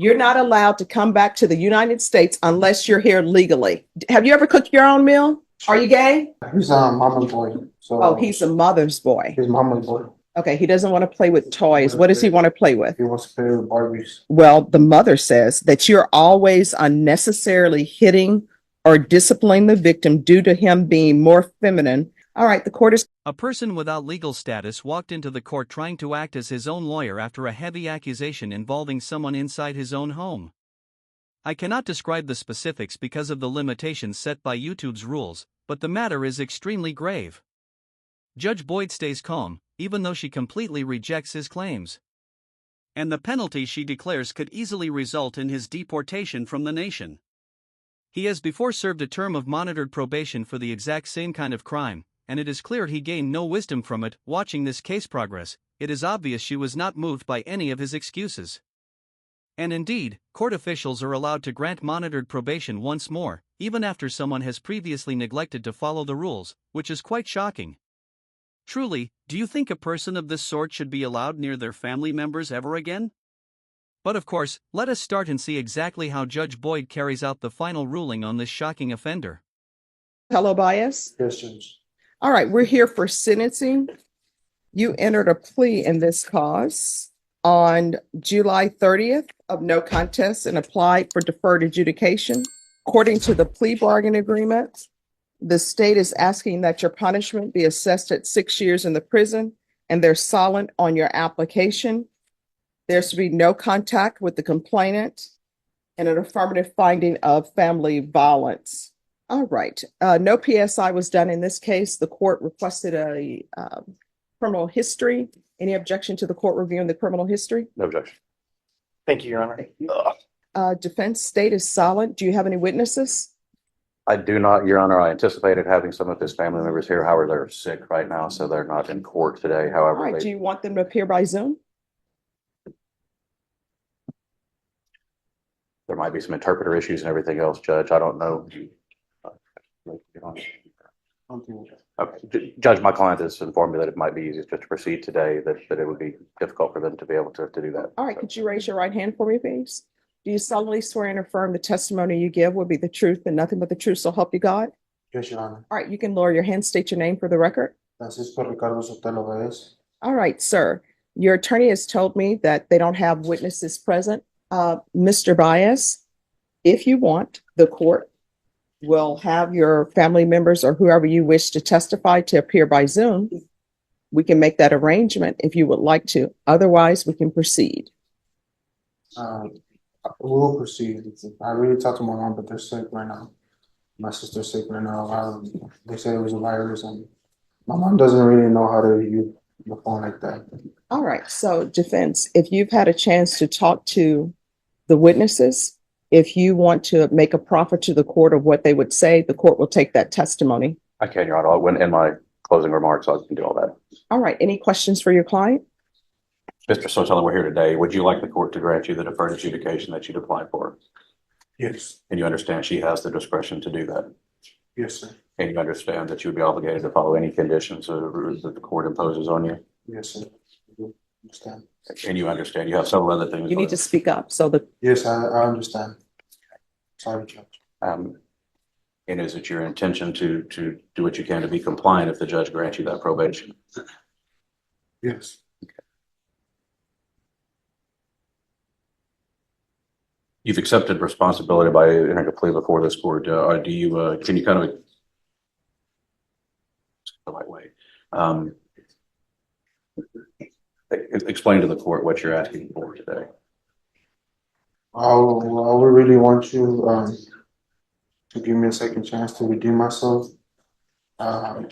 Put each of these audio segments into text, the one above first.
You're not allowed to come back to the United States unless you're here legally. Have you ever cooked your own meal? Are you gay? He's a mama's boy. So Oh, he's a mother's boy. he's mama's boy. Okay, he doesn't want to play with toys. What does he want to play with? He wants to play with Barbies. Well, the mother says that you're always unnecessarily hitting or disciplining the victim due to him being more feminine. All right, the court is. A person without legal status walked into the court trying to act as his own lawyer after a heavy accusation involving someone inside his own home. I cannot describe the specifics because of the limitations set by YouTube's rules, but the matter is extremely grave. Judge Boyd stays calm, even though she completely rejects his claims. And the penalty she declares could easily result in his deportation from the nation. He has before served a term of monitored probation for the exact same kind of crime, and it is clear he gained no wisdom from it. Watching this case progress, it is obvious she was not moved by any of his excuses. And indeed, court officials are allowed to grant monitored probation once more, even after someone has previously neglected to follow the rules, which is quite shocking. Truly, do you think a person of this sort should be allowed near their family members ever again? But of course, let us start and see exactly how Judge Boyd carries out the final ruling on this shocking offender. Hello, bias. Yes, Judge. All right, we're here for sentencing. You entered a plea in this cause on July 30th of no contest and applied for deferred adjudication. According to the plea bargain agreement, the state is asking that your punishment be assessed at 6 years in the prison, and they're silent on your application. There's to be no contact with the complainant and an affirmative finding of family violence. All right. No PSI was done in this case. The court requested a criminal history. Any objection to the court reviewing the criminal history? No objection. Thank you, Your Honor. Defense state is silent. Do you have any witnesses? I do not, Your Honor. I anticipated having some of his family members here. However, they're sick right now, so they're not in court today. All However, right. Do you want them to appear by Zoom? there might be some interpreter issues and everything else, Judge. I don't know. Okay. Judge, my client has informed me that it might be easiest just to proceed today, that it would be difficult for them to be able to do that. All right. Could you raise your right hand for me, please? Do you solemnly swear and affirm the testimony you give will be the truth and nothing but the truth, so help you God? Yes, Your Honor. All right. You can lower your hand, state your name for the record. Francisco Ricardo Sotelo Baez. All right, sir. Your attorney has told me that they don't have witnesses present. Mr. Baez, if you want, the court will have your family members or whoever you wish to testify to appear by Zoom. We can make that arrangement if you would like to. Otherwise, we can proceed. We'll proceed. I really talked to my mom, but they're sick right now. My sister's sick right now. They said it was a virus, and my mom doesn't really know how to use the phone like that. All right. So, defense, if you've had a chance to talk to the witnesses, if you want to make a proffer to the court of what they would say, the court will take that testimony. I can, Your Honor. When in my closing remarks, I can do all that. All right. Any questions for your client? Mr. Sotelo, we're here today. Would you like the court to grant you the deferred adjudication that you'd applied for? Yes. And you understand she has the discretion to do that? Yes, sir. And you understand that you would be obligated to follow any conditions or rules that the court imposes on you? Yes, sir. I do understand. And you understand you have several other things. You need to speak up. So the Yes, I understand. Sorry, Judge. And is it your intention to do what you can to be compliant if the judge grants you that probation? Yes. You've accepted responsibility by entering a plea before this court. Do you? Can you kind of the right way? Explain to the court what you're asking for today. I would really want you to give me a second chance to redeem myself. I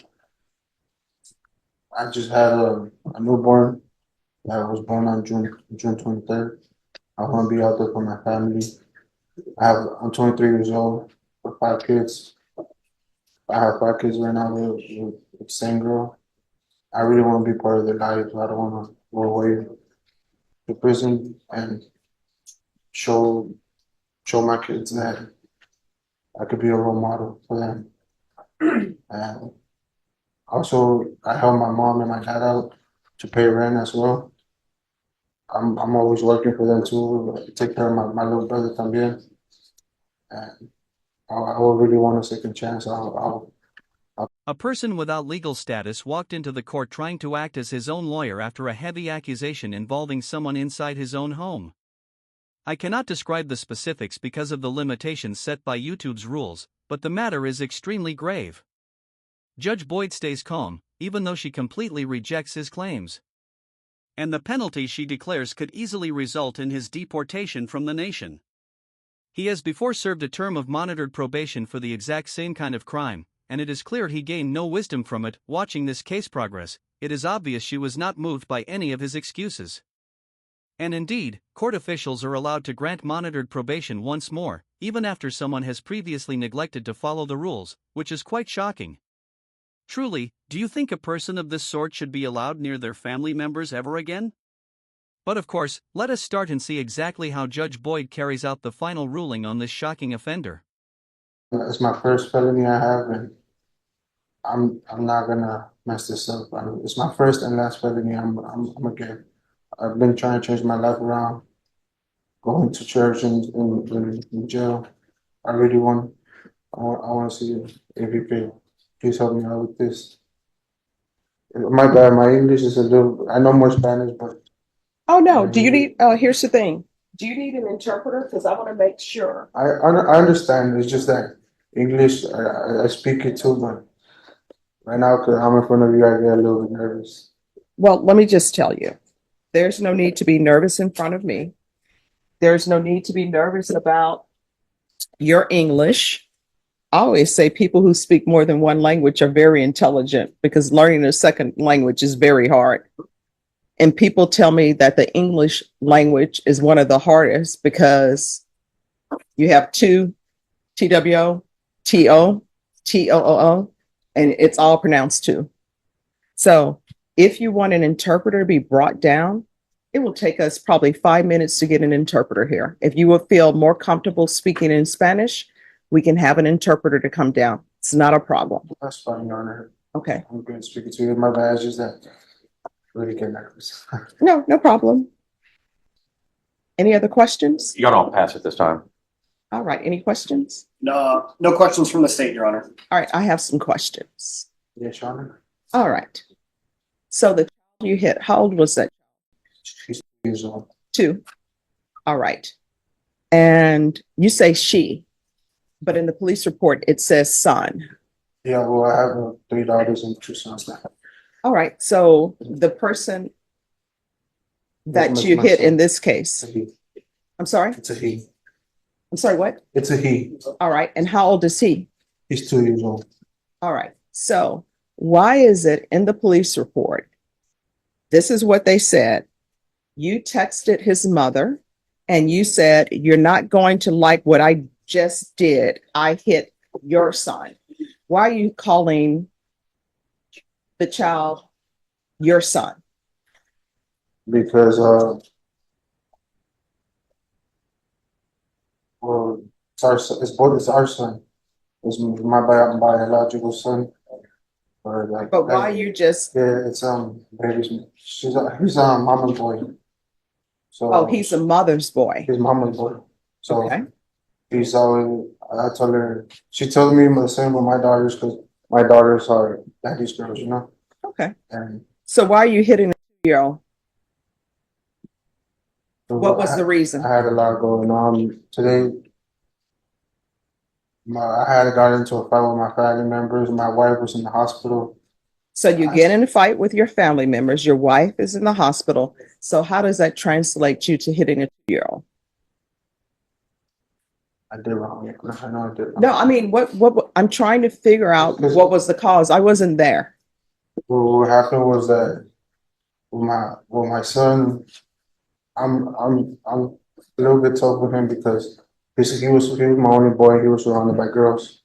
just had a newborn that was born on June 23rd. I want to be out there for my family. I'm 23 years old with 5 kids. I have 5 kids right now with the same girl. I really want to be part of their lives. I don't want to go away to prison and show my kids that I could be a role model for them. And also, I helped my mom and my dad out to pay rent as well. I'm always working for them too. Take care of my little brother también. And I would really want a second chance. A person without legal status walked into the court trying to act as his own lawyer after a heavy accusation involving someone inside his own home. I cannot describe the specifics because of the limitations set by YouTube's rules, but the matter is extremely grave. Judge Boyd stays calm, even though she completely rejects his claims. And the penalty she declares could easily result in his deportation from the nation. He has before served a term of monitored probation for the exact same kind of crime, and it is clear he gained no wisdom from it. Watching this case progress, it is obvious she was not moved by any of his excuses. And indeed, court officials are allowed to grant monitored probation once more, even after someone has previously neglected to follow the rules, which is quite shocking. Truly, do you think a person of this sort should be allowed near their family members ever again? But of course, let us start and see exactly how Judge Boyd carries out the final ruling on this shocking offender. It's my first felony I have, and I'm not gonna mess this up. It's my first and last felony. I'm gonna get. I've been trying to change my life around, going to church and in jail. I really want. I want to see if you could please help me out with this. My bad. My English is a little. I know more Spanish, but Oh, no. Do you need, here's the thing. Do you need an interpreter? Because I want to make sure. I understand. It's just that English. I speak it too, but right now, because I'm in front of you, I get a little bit nervous. Well, let me just tell you, there's no need to be nervous in front of me. There's no need to be nervous about your English. I always say people who speak more than one language are very intelligent because learning a second language is very hard. And people tell me that the English language is one of the hardest because you have two TWO, TO, TOOO, and it's all pronounced two. So if you want an interpreter to be brought down, it will take us probably 5 minutes to get an interpreter here. If you would feel more comfortable speaking in Spanish, we can have an interpreter to come down. It's not a problem. That's fine, Your Honor. Okay. I'm good speaking to you. My bad. It's just that I really get nervous. No, no problem. Any other questions? You don't pass it this time. All right. Any questions? No, no questions from the state, Your Honor. All right. I have some questions. Yes, Your Honor. All right. So the child you hit, how old was that? She's 2 years old. 2. All right. And you say she, but in the police report, it says son. Yeah, well, I have 3 daughters and 2 sons now. All right. So the person that That's you my hit son. in this case, It's a he. I'm sorry. It's a he. I'm sorry, what? It's a he. All right. And how old is he? He's 2 years old. All right. So why is it in the police report? This is what they said. You texted his mother and you said, you're not going to like what I just did. I hit your son. Why are you calling the child your son? Because well, it's our son. It's our son. It's my biological son. Or like, But why you just, yeah, it's baby's. He's mama's boy. So oh, he's a mother's boy. his mama's boy. So Okay. he's always. I told her. She told me the same with my daughters because my daughters are daddy's girls, you know. Okay. And So why are you hitting a 2-year-old? so What was the reason? I had a lot going on today. I had got into a fight with my family members. My wife was in the hospital. So you get in a fight with your family members. Your wife is in the hospital. So how does that translate you to hitting a 2-year-old? I did wrong. I know I did wrong. No, I mean, what I'm trying to figure out what was the cause. I wasn't there. Well, what happened was that with my son, I'm a little bit tough with him because he was my only boy. He was surrounded by girls,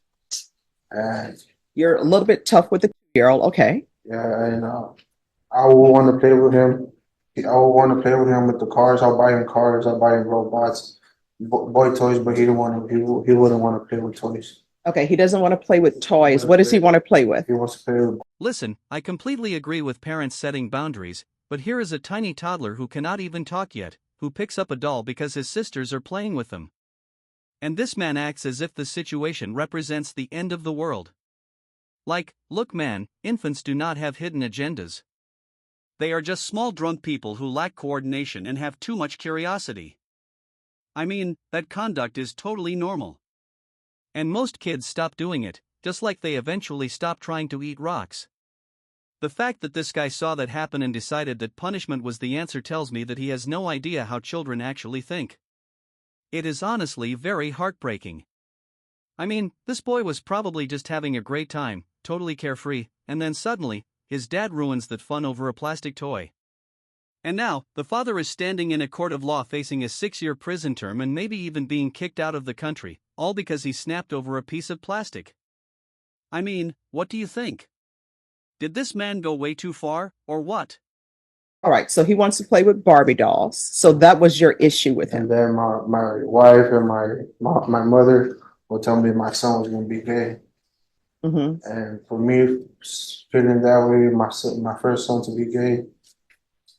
and You're a little bit tough with the 2-year-old. Okay. yeah, and I would want to play with him. I would want to play with him with the cars. I'll buy him cars. I'll buy him robots, boy toys, but he didn't want to. He wouldn't want to play with toys. Okay. He doesn't want to play with toys. What does he want to play with? He wants to play with. Listen, I completely agree with parents setting boundaries, but here is a tiny toddler who cannot even talk yet, who picks up a doll because his sisters are playing with them. And this man acts as if the situation represents the end of the world. Like, look man, infants do not have hidden agendas. They are just small drunk people who lack coordination and have too much curiosity. I mean, that conduct is totally normal. And most kids stop doing it, just like they eventually stop trying to eat rocks. The fact that this guy saw that happen and decided that punishment was the answer tells me that he has no idea how children actually think. It is honestly very heartbreaking. I mean, this boy was probably just having a great time, totally carefree, and then suddenly, his dad ruins that fun over a plastic toy. And now, the father is standing in a court of law facing a 6-year prison term and maybe even being kicked out of the country, all because he snapped over a piece of plastic. I mean, what do you think? Did this man go way too far, or what? All right, so he wants to play with Barbie dolls. So that was your issue with And him. then my wife and my mother will tell me my son was gonna be gay. Hmm. And for me, feeling that way, my first son to be gay,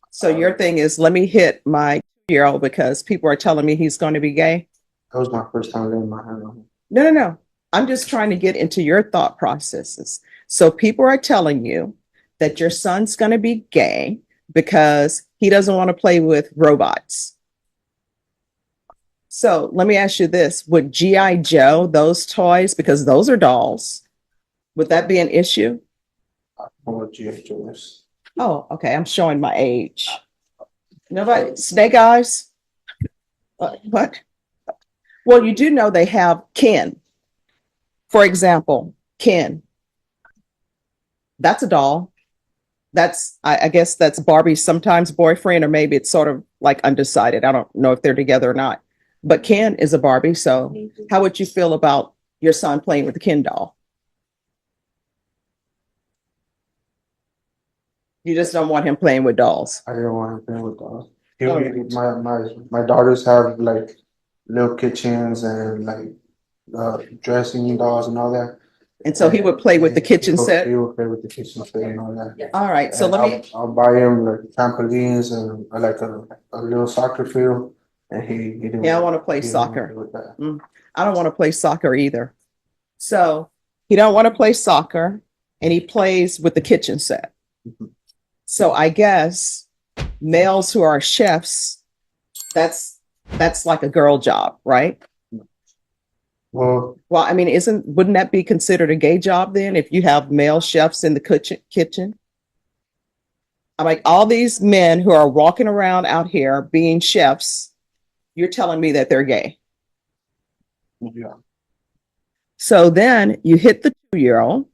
So your thing is, let me hit my 2-year-old because people are telling me he's going to be gay. that was my first time laying my hand on him. No. I'm just trying to get into your thought processes. So people are telling you that your son's going to be gay because he doesn't want to play with robots. So let me ask you this. Would G.I. Joe, those toys, because those are dolls, would that be an issue? I don't know what G.I. Joe is. Oh, okay. I'm showing my age. Nobody, Snake Eyes? What? Well, you do know they have Ken. For example, Ken. That's a doll. That's, I guess that's Barbie's sometimes boyfriend, or maybe it's sort of like undecided. I don't know if they're together or not. But Ken is a Barbie. So how would you feel about your son playing with the Ken doll? You just don't want him playing with dolls. I didn't want him playing with dolls. Okay. My daughters have like little kitchens and like dressing dolls and all that. And so he would play with the kitchen set. He would play with the kitchen set and all that. All right. So And let me, I'll buy him like trampolines and like a little soccer field, and he didn't. Yeah, I want to play he didn't soccer. play with that. I don't want to play soccer either. So he don't want to play soccer and he plays with the kitchen set. Mhm. So I guess males who are chefs, that's like a girl job, right? Well, Well, I mean, wouldn't that be considered a gay job then if you have male chefs in the kitchen? I'm like, all these men who are walking around out here being chefs, you're telling me that they're gay. yeah. So then you hit the 2-year-old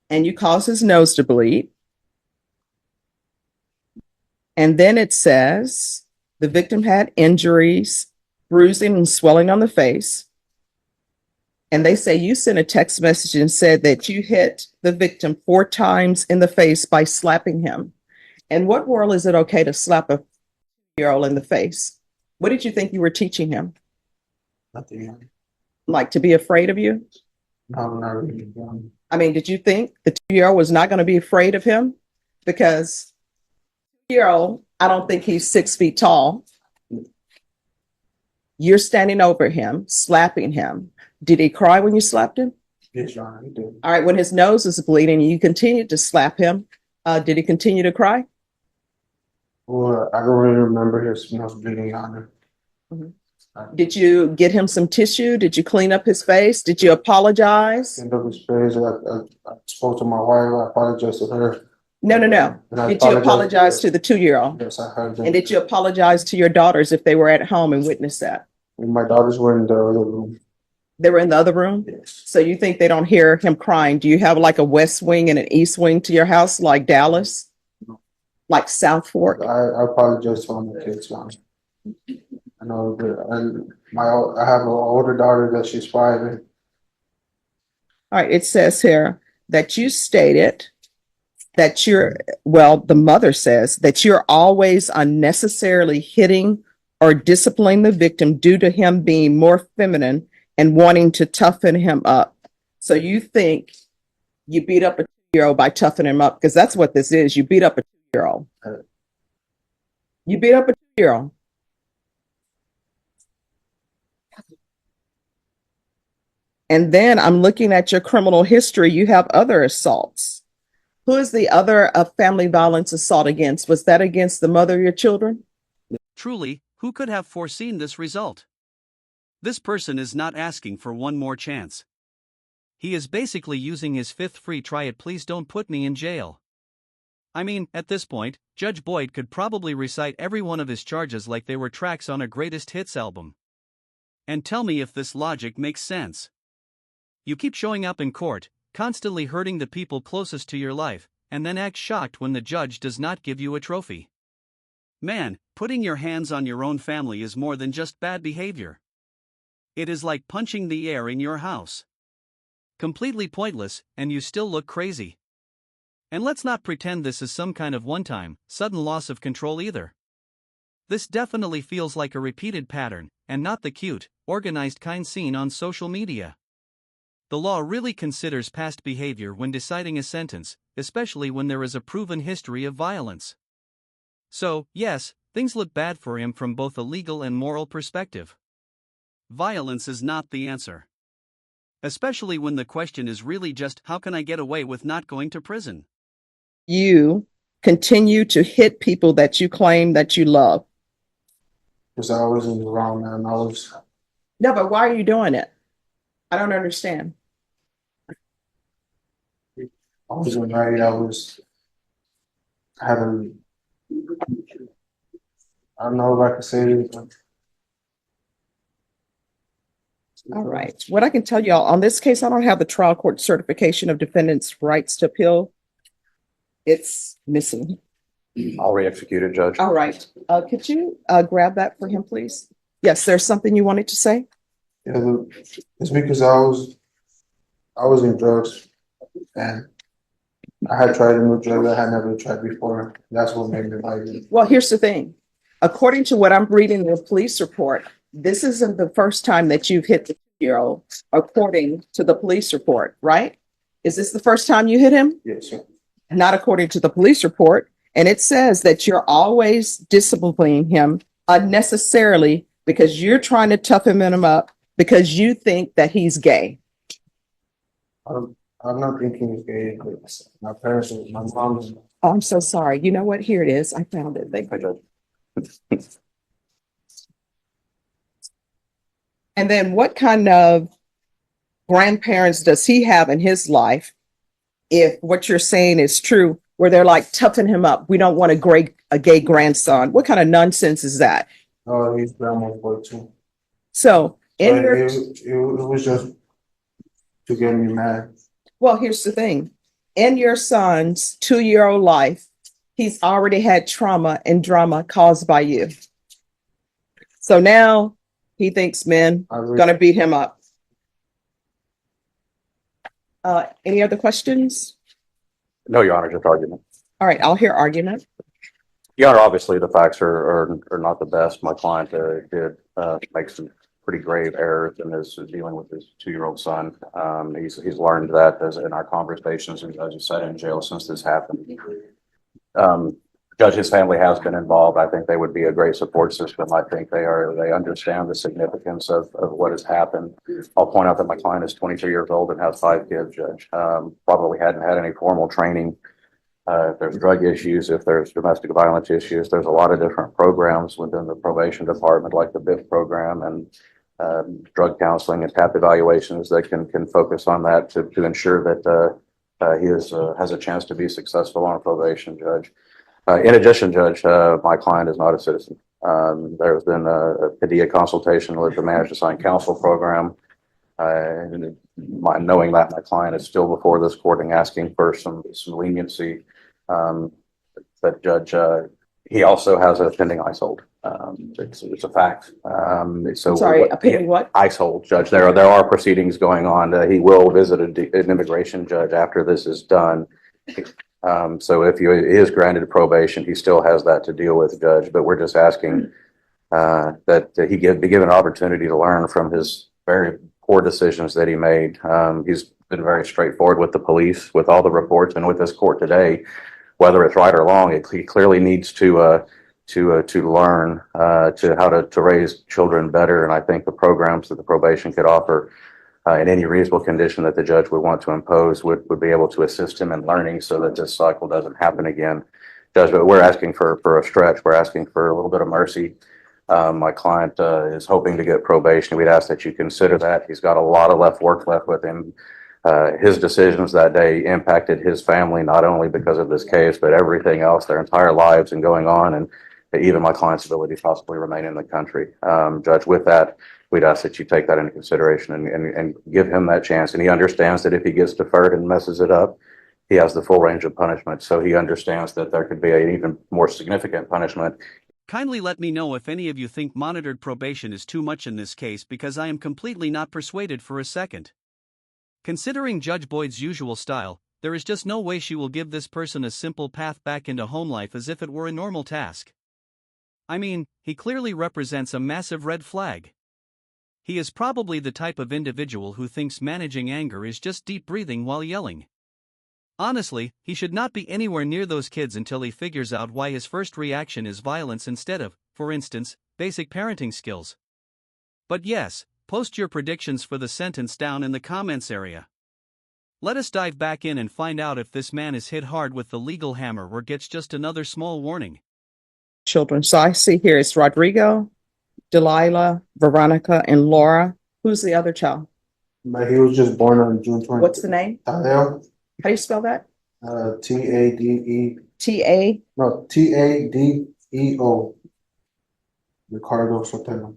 and you cause his nose to bleed. And then it says the victim had injuries, bruising and swelling on the face. And they say you sent a text message and said that you hit the victim 4 times in the face by slapping him. In what world is it okay to slap a 2-year-old in the face? What did you think you were teaching him? Nothing. Like to be afraid of you? No, not really. I mean, did you think the 2-year-old was not going to be afraid of him? Because 2-year-old, I don't think he's 6 feet tall. You're standing over him, slapping him. Did he cry when you slapped him? Yes, Your Honor, he did. All right, when his nose is bleeding and you continued to slap him, did he continue to cry? Well, I don't really remember his nose bleeding, Your Honor. Did you get him some tissue? Did you clean up his face? Did you apologize? End of his face. I spoke to my wife. I apologized to her. No. And I Did you apologize to the 2-year-old? Yes, I heard that. And did you apologize to your daughters if they were at home and witnessed that? My daughters were in the other room. They were in the other room? Yes. So you think they don't hear him crying? Do you have like a west wing and an east wing to your house, like Dallas? No. Like South Fork? I apologize to all my kids, Your Honor. I know, I have an older daughter that she's 5. And All right, it says here that you stated that the mother says that you're always unnecessarily hitting or disciplining the victim due to him being more feminine and wanting to toughen him up. So you think you beat up a 2-year-old by toughening him up, because that's what this is. You beat up a 2-year-old. You beat up a 2-year-old. And then I'm looking at your criminal history. You have other assaults. Who is the other family violence assault against? Was that against the mother of your children? Truly, who could have foreseen this result? This person is not asking for one more chance. He is basically using his 5th free try at please don't put me in jail. I mean, at this point, Judge Boyd could probably recite every one of his charges like they were tracks on a greatest hits album. And tell me if this logic makes sense. You keep showing up in court, constantly hurting the people closest to your life, and then act shocked when the judge does not give you a trophy. Man, putting your hands on your own family is more than just bad behavior. It is like punching the air in your house. Completely pointless, and you still look crazy. And let's not pretend this is some kind of one-time, sudden loss of control either. This definitely feels like a repeated pattern, and not the cute, organized kind seen on social media. The law really considers past behavior when deciding a sentence, especially when there is a proven history of violence. So, yes, things look bad for him from both a legal and moral perspective. Violence is not the answer. Especially when the question is really just how can I get away with not going to prison? You continue to hit people that you claim that you love. Because I was in the wrong, man. No, but why are you doing it? I don't understand. I wasn't married. I don't know if I can say it. But All right. What I can tell y'all on this case, I don't have the trial court certification of defendant's rights to appeal. It's missing. I'll re-execute it, Judge. All right. Could you grab that for him, please? Yes, there's something you wanted to say? yeah, it's because I was in drugs, and I had tried a new drug I had never tried before. That's what made me like it. Well, here's the thing. According to what I'm reading in the police report, this isn't the first time that you've hit the 2-year-old, according to the police report, right? Is this the first time you hit him? Yes, sir. Not according to the police report. And it says that you're always disciplining him unnecessarily because you're trying to toughen him up because you think that he's gay. I'm not thinking it's gay. But my parents, my mom. Oh, I'm so sorry. You know what? Here it is. I found it. Thank Hi, you. Judge. And then what kind of grandparents does he have in his life, if what you're saying is true, where they're like, toughen him up. We don't want a gay grandson. What kind of nonsense is that? Oh, he's grandma's boy too. So in But your, it was just to get me mad. well, here's the thing. In your son's 2-year-old life, he's already had trauma and drama caused by you. So now he thinks men gonna beat him up. Any other questions? No, Your Honor, just argument. All right, I'll hear argument. Your Honor, obviously the facts are not the best. My client did make some pretty grave errors and is dealing with his 2-year-old son. He's learned that as in our conversations, and as you said, in jail since this happened. Judge, his family has been involved. I think they would be a great support system. I think they understand the significance of what has happened. I'll point out that my client is 23 years old and has 5 kids, Judge. Probably hadn't had any formal training. If there's drug issues, if there's domestic violence issues, there's a lot of different programs within the probation department, like the BIF program and drug counseling and TAP evaluations that can focus on that to ensure that he has a chance to be successful on probation, Judge. In addition, Judge, my client is not a citizen. There's been a PDA consultation with the Managed Assigned Counsel program. And knowing that my client is still before this court and asking for some leniency, but Judge, he also has a pending ICE hold. It's a fact. So Sorry, a pending what? ICE hold, Judge. There are proceedings going on. He will visit an immigration judge after this is done. So if he is granted probation, he still has that to deal with, Judge. But we're just asking that he be given an opportunity to learn from his very poor decisions that he made. He's been very straightforward with the police, with all the reports, and with this court today. whether it's right or wrong, he clearly needs to learn to how to raise children better. And I think the programs that the probation could offer in any reasonable condition that the judge would want to impose would be able to assist him in learning so that this cycle doesn't happen again. Judge, but we're asking for a stretch. We're asking for a little bit of mercy. My client is hoping to get probation. We'd ask that you consider that. He's got a lot of work left with him. His decisions that day impacted his family, not only because of this case, but everything else, their entire lives and going on, and even my client's ability to possibly remain in the country. Judge, with that, we'd ask that you take that into consideration and give him that chance. And he understands that if he gets deferred and messes it up, he has the full range of punishment. So he understands that there could be an even more significant punishment. Kindly let me know if any of you think monitored probation is too much in this case, because I am completely not persuaded for a second. Considering Judge Boyd's usual style, there is just no way she will give this person a simple path back into home life as if it were a normal task. I mean, he clearly represents a massive red flag. He is probably the type of individual who thinks managing anger is just deep breathing while yelling. Honestly, he should not be anywhere near those kids until he figures out why his first reaction is violence instead of, for instance, basic parenting skills. But yes, post your predictions for the sentence down in the comments area. Let us dive back in and find out if this man is hit hard with the legal hammer or gets just another small warning. Children. So I see here it's Rodrigo, Delilah, Veronica, and Laura. Who's the other child? But he was just born on June 20th. What's the name? Tadeo. How do you spell that? T-A-D-E. T-A? No, T-A-D-E-O. Ricardo Sotelo.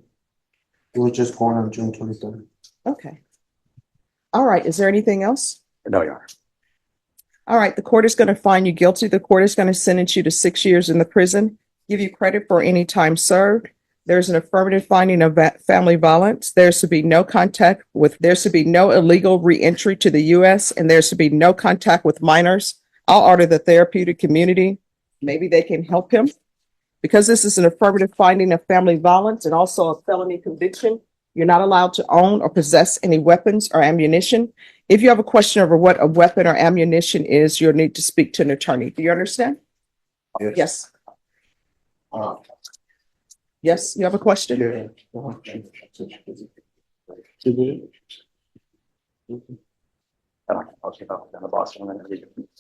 He was just born on June 23rd. Okay. All right. Is there anything else? No, Your Honor. All right. The court is going to find you guilty. The court is going to sentence you to 6 years in the prison, give you credit for any time served. There's an affirmative finding of family violence. There's to be no contact with, there's to be no illegal reentry to the U.S., and there's to be no contact with minors. I'll order the therapeutic community. Maybe they can help him. Because this is an affirmative finding of family violence and also a felony conviction, you're not allowed to own or possess any weapons or ammunition. If you have a question over what a weapon or ammunition is, you'll need to speak to an attorney. Do you understand? Yes. Yes, you have a question? Yeah.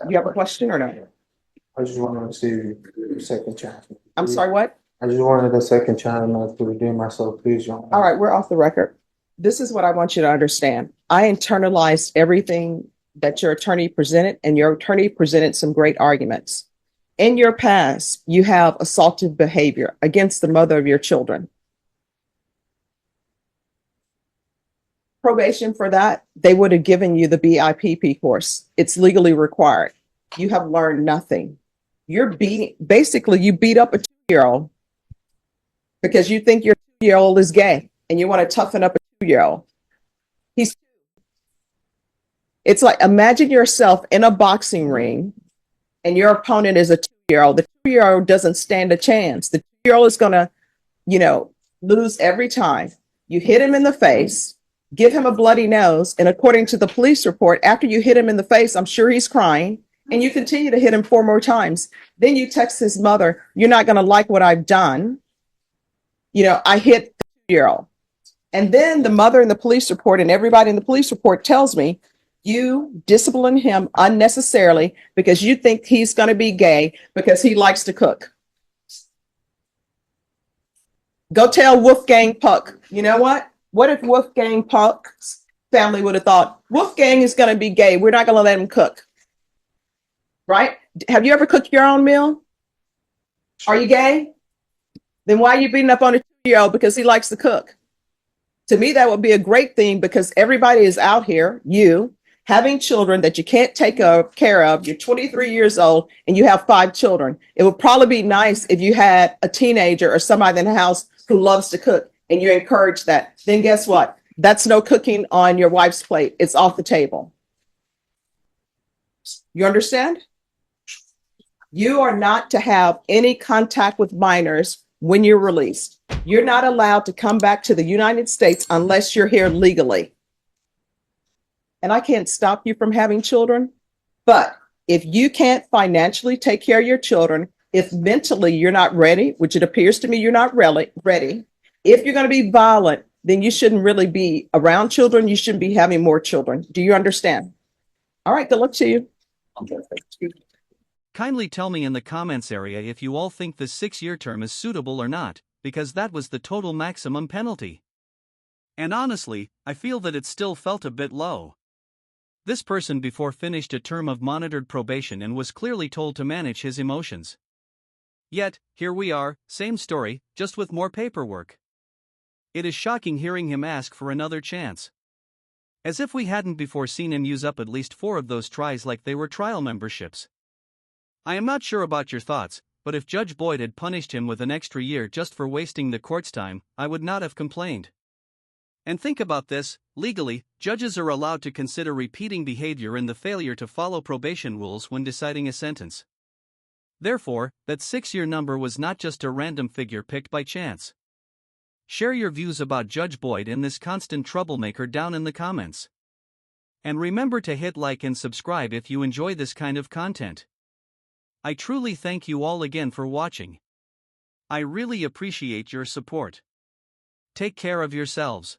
You have a question or no? I just wanted to see a second chance. I'm sorry, what? I just wanted a second chance to redeem myself, please, Your Honor. All right, we're off the record. This is what I want you to understand. I internalized everything that your attorney presented, and your attorney presented some great arguments. In your past, you have assaultive behavior against the mother of your children. Probation for that, they would have given you the BIPP course. It's legally required. You have learned nothing. You're basically you beat up a 2-year-old because you think your 2-year-old is gay and you want to toughen up a 2-year-old. It's like, imagine yourself in a boxing ring and your opponent is a 2-year-old. The 2-year-old doesn't stand a chance. The 2-year-old is going to, lose every time. You hit him in the face, give him a bloody nose. And according to the police report, after you hit him in the face, I'm sure he's crying, and you continue to hit him 4 more times. Then you text his mother, you're not going to like what I've done. I hit the 2-year-old. And then the mother in the police report and everybody in the police report tells me you discipline him unnecessarily because you think he's going to be gay because he likes to cook. Go tell Wolfgang Puck. You know what? What if Wolfgang Puck's family would have thought, Wolfgang is going to be gay. We're not going to let him cook. Right? Have you ever cooked your own meal? Are you gay? Then why are you beating up on a 2-year-old because he likes to cook? To me, that would be a great thing because everybody is out here, you, having children that you can't take care of. You're 23 years old and you have 5 children. It would probably be nice if you had a teenager or somebody in the house who loves to cook and you encourage that. Then guess what? That's no cooking on your wife's plate. It's off the table. You understand? You are not to have any contact with minors when you're released. You're not allowed to come back to the United States unless you're here legally. And I can't stop you from having children, but If you can't financially take care of your children, if mentally you're not ready, which it appears to me you're not really ready, if you're going to be violent, then you shouldn't really be around children. You shouldn't be having more children. Do you understand? All right, good luck to you. Kindly tell me in the comments area if you all think this 6-year term is suitable or not, because that was the total maximum penalty. And honestly, I feel that it still felt a bit low. This person before finished a term of monitored probation and was clearly told to manage his emotions. Yet, here we are, same story, just with more paperwork. It is shocking hearing him ask for another chance. As if we hadn't before seen him use up at least 4 of those tries like they were trial memberships. I am not sure about your thoughts, but if Judge Boyd had punished him with an extra year just for wasting the court's time, I would not have complained. And think about this, legally, judges are allowed to consider repeating behavior and the failure to follow probation rules when deciding a sentence. Therefore, that 6-year number was not just a random figure picked by chance. Share your views about Judge Boyd and this constant troublemaker down in the comments. And remember to hit like and subscribe if you enjoy this kind of content. I truly thank you all again for watching. I really appreciate your support. Take care of yourselves.